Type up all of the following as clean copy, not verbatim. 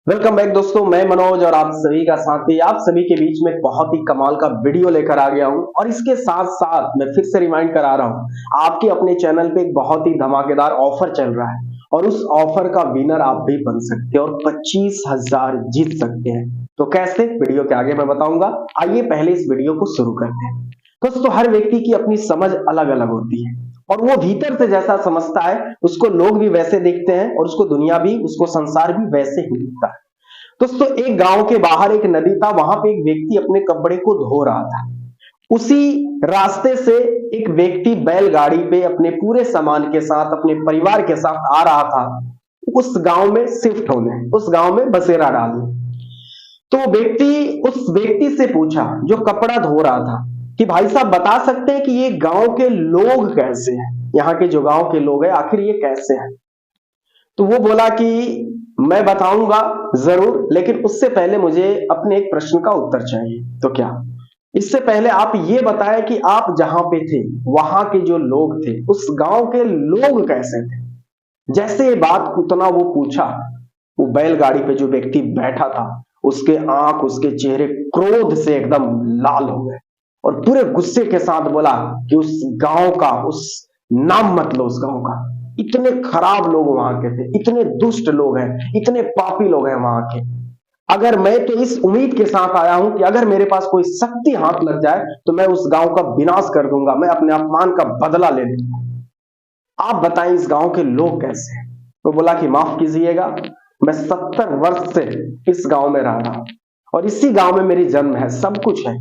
Welcome back दोस्तों, मैं मनोज और आप सभी का साथी आप सभी के बीच में बहुत ही कमाल का वीडियो लेकर आ गया हूं। और इसके साथ साथ मैं फिर से रिमाइंड करा रहा हूं, आपके अपने चैनल पे एक बहुत ही धमाकेदार ऑफर चल रहा है और उस ऑफर का विनर आप भी बन सकते हैं और 25,000 जीत सकते हैं। तो कैसे, वीडियो के आगे मैं बताऊंगा। आइए पहले इस वीडियो को शुरू करते हैं। दोस्तों, हर व्यक्ति की अपनी समझ अलग अलग होती है और वो भीतर से जैसा समझता है उसको लोग भी वैसे देखते हैं और उसको दुनिया भी, उसको संसार भी वैसे ही दिखता है। दोस्तों, एक गांव के बाहर एक नदी था। वहां पे एक व्यक्ति अपने कपड़े को धो रहा था। उसी रास्ते से एक व्यक्ति बैलगाड़ी पे अपने पूरे सामान के साथ, अपने परिवार के साथ आ रहा था उस गांव में शिफ्ट होने, उस गांव में बसेरा डालने। तो उस व्यक्ति से पूछा जो कपड़ा धो रहा था कि भाई साहब, बता सकते हैं कि ये गांव के लोग कैसे हैं, यहाँ के जो गांव के लोग हैं आखिर ये कैसे हैं। तो वो बोला कि मैं बताऊंगा जरूर, लेकिन उससे पहले मुझे अपने एक प्रश्न का उत्तर चाहिए। तो क्या, इससे पहले आप ये बताएं कि आप जहां पे थे वहां के जो लोग थे, उस गांव के लोग कैसे थे। जैसे ये बात उतना वो पूछा, वो बैलगाड़ी पे जो व्यक्ति बैठा था उसके आंख, उसके चेहरे क्रोध से एकदम लाल हो गए और पूरे गुस्से के साथ बोला कि उस गांव का, उस नाम मत लो उस गांव का। इतने खराब लोग वहां के थे, इतने दुष्ट लोग हैं, इतने पापी लोग हैं वहां के। अगर मैं तो इस उम्मीद के साथ आया हूं कि अगर मेरे पास कोई शक्ति हाथ लग जाए तो मैं उस गांव का विनाश कर दूंगा, मैं अपने अपमान का बदला ले लूंगा। आप बताएं इस गांव के लोग कैसे हैं। तो बोला कि माफ कीजिएगा, मैं 70 वर्ष से इस गांव में रह रहा हूं और इसी गांव में मेरी जन्म है, सब कुछ है,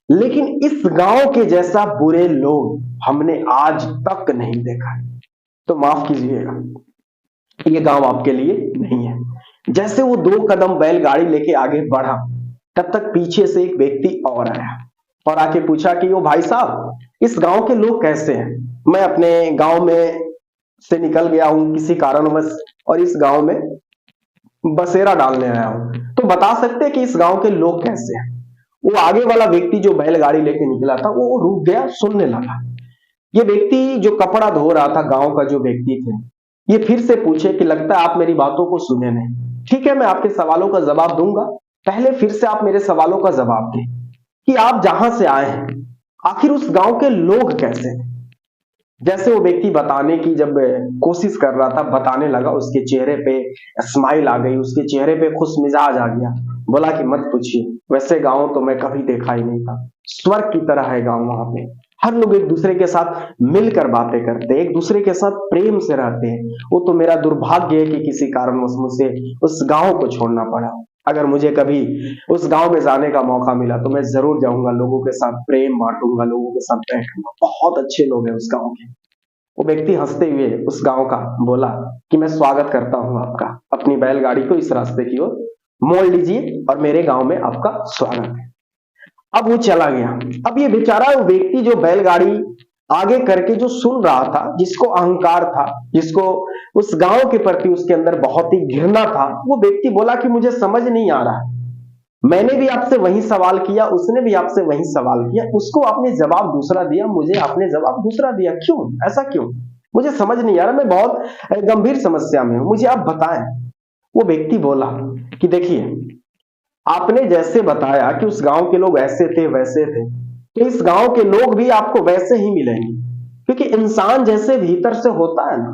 लेकिन इस गांव के जैसा बुरे लोग हमने आज तक नहीं देखा है। तो माफ कीजिएगा, ये गांव आपके लिए नहीं है। जैसे वो 2 कदम बैलगाड़ी लेके आगे बढ़ा, तब तक पीछे से एक व्यक्ति और आया और आके पूछा कि वो भाई साहब, इस गांव के लोग कैसे हैं। मैं अपने गांव में से निकल गया हूं किसी कारणवश और इस गांव में बसेरा डालने आया हूं, तो बता सकते हैं कि इस गांव के लोग कैसे हैं। वो आगे वाला व्यक्ति जो बैलगाड़ी लेके निकला था वो रुक गया, सुनने लगा। ये व्यक्ति जो कपड़ा धो रहा था, गांव का जो व्यक्ति थे, ये फिर से पूछे कि लगता है आप मेरी बातों को सुने नहीं। ठीक है, मैं आपके सवालों का जवाब दूंगा, पहले फिर से आप मेरे सवालों का जवाब दें कि आप जहां से आए हैं आखिर उस गांव के लोग कैसे हैं। जैसे वो व्यक्ति बताने की जब कोशिश कर रहा था, बताने लगा, उसके चेहरे पे स्माइल आ गई, उसके चेहरे पे खुश मिजाज आ गया। बोला कि मत पूछिए, वैसे गांव तो मैं कभी देखा ही नहीं था, स्वर्ग की तरह है गांव। वहां पे हर लोग एक दूसरे के साथ मिलकर बातें करते हैं, एक दूसरे के साथ प्रेम से रहते हैं। वो तो मेरा दुर्भाग्य है कि किसी कारणवश मुझे उस गांव को छोड़ना पड़ा। अगर मुझे कभी उस गांव में जाने का मौका मिला तो मैं जरूर जाऊंगा, लोगों के साथ प्रेम बांटूंगा, लोगों के साथ बैठूंगा। बहुत अच्छे लोग हैं उस गांव के। वो व्यक्ति हंसते हुए उस गांव का बोला कि मैं स्वागत करता हूं आपका, अपनी बैलगाड़ी को इस रास्ते की ओर मोड़ लीजिए और मेरे गांव में आपका स्वागत है। अब वो चला गया। अब ये बेचारा वो व्यक्ति जो बैलगाड़ी आगे करके जो सुन रहा था, जिसको अहंकार था, जिसको उस गांव के प्रति उसके अंदर बहुत ही घृणा था, वो व्यक्ति बोला कि मुझे समझ नहीं आ रहा है, मैंने भी आपसे वही सवाल किया, उसने भी आपसे वही सवाल किया, उसको आपने जवाब दूसरा दिया, मुझे आपने जवाब दूसरा दिया, क्यों, ऐसा क्यों, मुझे समझ नहीं आ रहा, मैं बहुत गंभीर समस्या में हूं, मुझे आप बताएं। वो व्यक्ति बोला कि देखिए, आपने जैसे बताया कि उस गांव के लोग ऐसे थे वैसे थे, तो इस गांव के लोग भी आपको वैसे ही मिलेंगे, क्योंकि इंसान जैसे भीतर से होता है ना,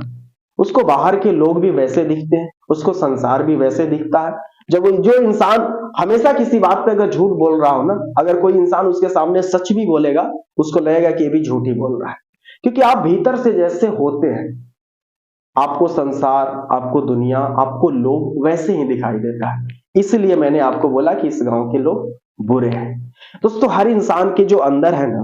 उसको बाहर के लोग भी वैसे दिखते हैं, उसको संसार भी वैसे दिखता है। जब जो इंसान हमेशा किसी बात पे अगर झूठ बोल रहा हो ना, अगर कोई इंसान उसके सामने सच भी बोलेगा, उसको लगेगा कि ये भी झूठ ही बोल रहा है, क्योंकि आप भीतर से जैसे होते हैं, आपको संसार, आपको दुनिया, आपको लोग वैसे ही दिखाई देता है। इसलिए मैंने आपको बोला कि इस गांव के लोग बुरे हैं। दोस्तों, हर इंसान के जो अंदर है ना,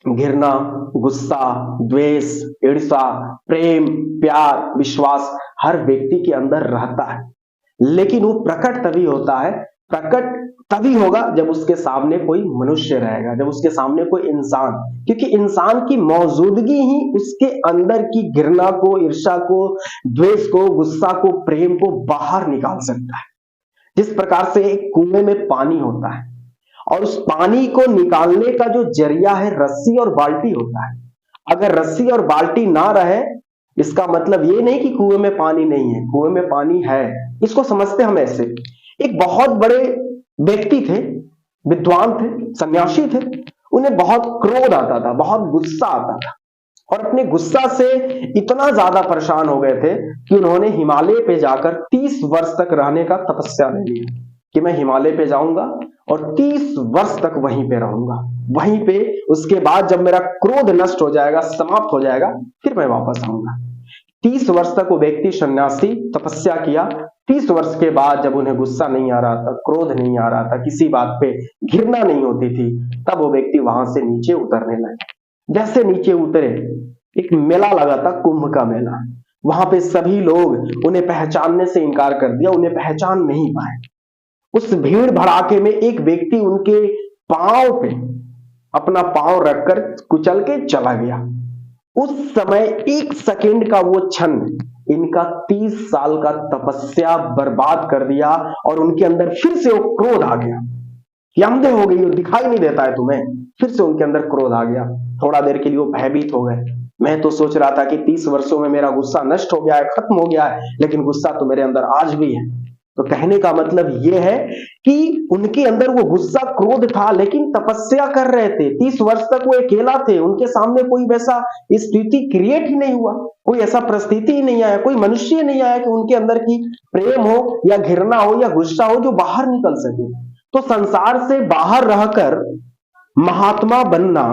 घृणा, गुस्सा, द्वेष, ईर्ष्या, प्रेम, प्यार, विश्वास हर व्यक्ति के अंदर रहता है, लेकिन वो प्रकट तभी होता है, प्रकट तभी होगा जब उसके सामने कोई मनुष्य रहेगा, जब उसके सामने कोई इंसान, क्योंकि इंसान की मौजूदगी ही उसके अंदर की घृणा को, ईर्ष्या को, द्वेष को, गुस्सा को, प्रेम को बाहर निकाल सकता है। जिस प्रकार से एक कुएं में पानी होता है और उस पानी को निकालने का जो जरिया है रस्सी और बाल्टी होता है। अगर रस्सी और बाल्टी ना रहे, इसका मतलब ये नहीं कि कुएं में पानी नहीं है, कुएं में पानी है, इसको समझते हम ऐसे। एक बहुत बड़े व्यक्ति थे, विद्वान थे, सन्यासी थे। उन्हें बहुत क्रोध आता था, बहुत गुस्सा आता था, और अपने गुस्सा से इतना ज्यादा परेशान हो गए थे कि उन्होंने हिमालय पे जाकर 30 वर्ष तक रहने का तपस्या ले लिया कि मैं हिमालय पे जाऊंगा और 30 वर्ष तक वहीं पे रहूंगा। वहीं पे उसके बाद जब मेरा क्रोध नष्ट हो जाएगा, समाप्त हो जाएगा, फिर मैं वापस आऊंगा। 30 वर्ष तक वो व्यक्ति सन्यासी तपस्या किया। 30 वर्ष के बाद जब उन्हें गुस्सा नहीं आ रहा था, क्रोध नहीं आ रहा था, किसी बात पे घृणा नहीं होती थी, तब वो व्यक्ति वहां से नीचे उतरने लगे। जैसे नीचे उतरे, एक मेला लगा था, कुंभ का मेला। वहां पे सभी लोग उन्हें पहचानने से इनकार कर दिया, उन्हें पहचान नहीं पाए। उस भीड़ भड़ाके में एक व्यक्ति उनके पांव पे अपना पांव रखकर कुचल के चला गया। उस समय 1 सेकेंड का वो क्षण इनका 30 साल का तपस्या बर्बाद कर दिया, और उनके अंदर फिर से वो क्रोध आ गया कि अंधे हो गई हो, दिखाई नहीं देता है तुम्हें। फिर से उनके अंदर क्रोध आ गया। थोड़ा देर के लिए वो भयभीत हो गए। मैं तो सोच रहा था कि 30 वर्षों में मेरा गुस्सा नष्ट हो गया है, खत्म हो गया है, लेकिन गुस्सा तो मेरे अंदर आज भी है। तो कहने का मतलब ये है कि उनके अंदर वो गुस्सा, क्रोध था, लेकिन तपस्या कर रहे थे। 30 वर्ष तक वो अकेला थे, उनके सामने कोई वैसा स्थिति क्रिएट ही नहीं हुआ, कोई ऐसा परिस्थिति ही नहीं आया, कोई मनुष्य नहीं आया कि उनके अंदर की प्रेम हो या घृणा हो या गुस्सा हो जो बाहर निकल सके। तो संसार से बाहर रहकर महात्मा बनना,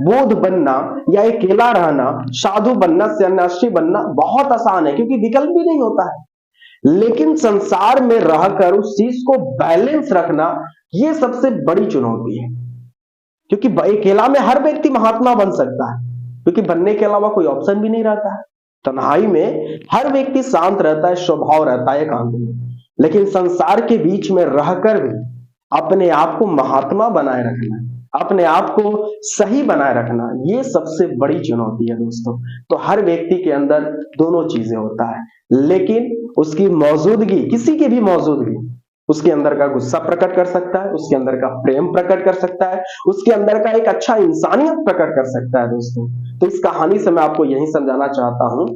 बोध बनना, या अकेला रहना, साधु बनना, सन्यासी बनना बहुत आसान है, क्योंकि विकल्प भी नहीं होता है। लेकिन संसार में रहकर उस चीज को बैलेंस रखना, यह सबसे बड़ी चुनौती है। क्योंकि अकेला में हर व्यक्ति महात्मा बन सकता है, क्योंकि बनने के अलावा कोई ऑप्शन भी नहीं रहता है। तन्हाई में हर व्यक्ति शांत रहता है, स्वभाव रहता है एकांत में। लेकिन संसार के बीच में रहकर भी अपने आप को महात्मा बनाए रखना, अपने आप को सही बनाए रखना, ये सबसे बड़ी चुनौती है दोस्तों। तो हर व्यक्ति के अंदर दोनों चीजें होता है, लेकिन उसकी मौजूदगी, किसी की भी मौजूदगी, उसके अंदर का गुस्सा प्रकट कर सकता है, उसके अंदर का प्रेम प्रकट कर सकता है, उसके अंदर का एक अच्छा इंसानियत प्रकट कर सकता है दोस्तों। तो इस कहानी से मैं आपको यही समझाना चाहता हूं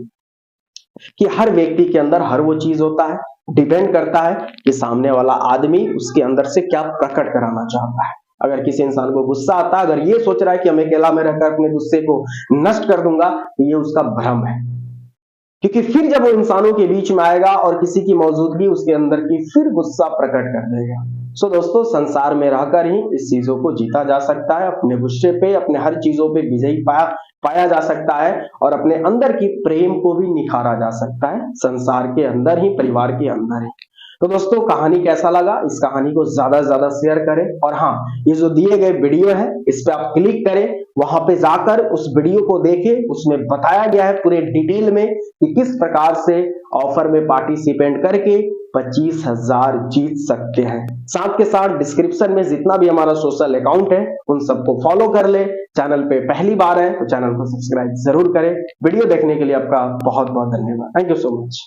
कि हर व्यक्ति के अंदर हर वो चीज होता है, डिपेंड करता है कि सामने वाला आदमी उसके अंदर से क्या प्रकट कराना चाहता है। अगर किसी इंसान को गुस्सा आता है, अगर ये सोच रहा है कि मैं अकेला में रहकर अपने गुस्से को नष्ट कर दूंगा, तो ये उसका भ्रम है। क्योंकि फिर जब वो इंसानों के बीच में आएगा और किसी की मौजूदगी उसके अंदर की, फिर गुस्सा प्रकट कर देगा। सो दोस्तों, संसार में रहकर ही इस चीजों को जीता जा सकता है। अपने गुस्से पे, अपने हर चीजों पे विजयी पाया जा सकता है, और अपने अंदर की प्रेम को भी निखारा जा सकता है, संसार के अंदर ही, परिवार के अंदर ही। तो दोस्तों, कहानी कैसा लगा? इस कहानी को ज्यादा से ज्यादा शेयर करें, और हाँ, ये जो दिए गए वीडियो है इस पे आप क्लिक करें, वहां पे जाकर उस वीडियो को देखें। उसमें बताया गया है पूरे डिटेल में कि किस प्रकार से ऑफर में पार्टिसिपेट करके 25,000 जीत सकते हैं। साथ के साथ डिस्क्रिप्शन में जितना भी हमारा सोशल अकाउंट है उन सबको फॉलो कर ले। चैनल पे पहली बार है तो चैनल को सब्सक्राइब जरूर करें। वीडियो देखने के लिए आपका बहुत बहुत धन्यवाद। Thank you so much.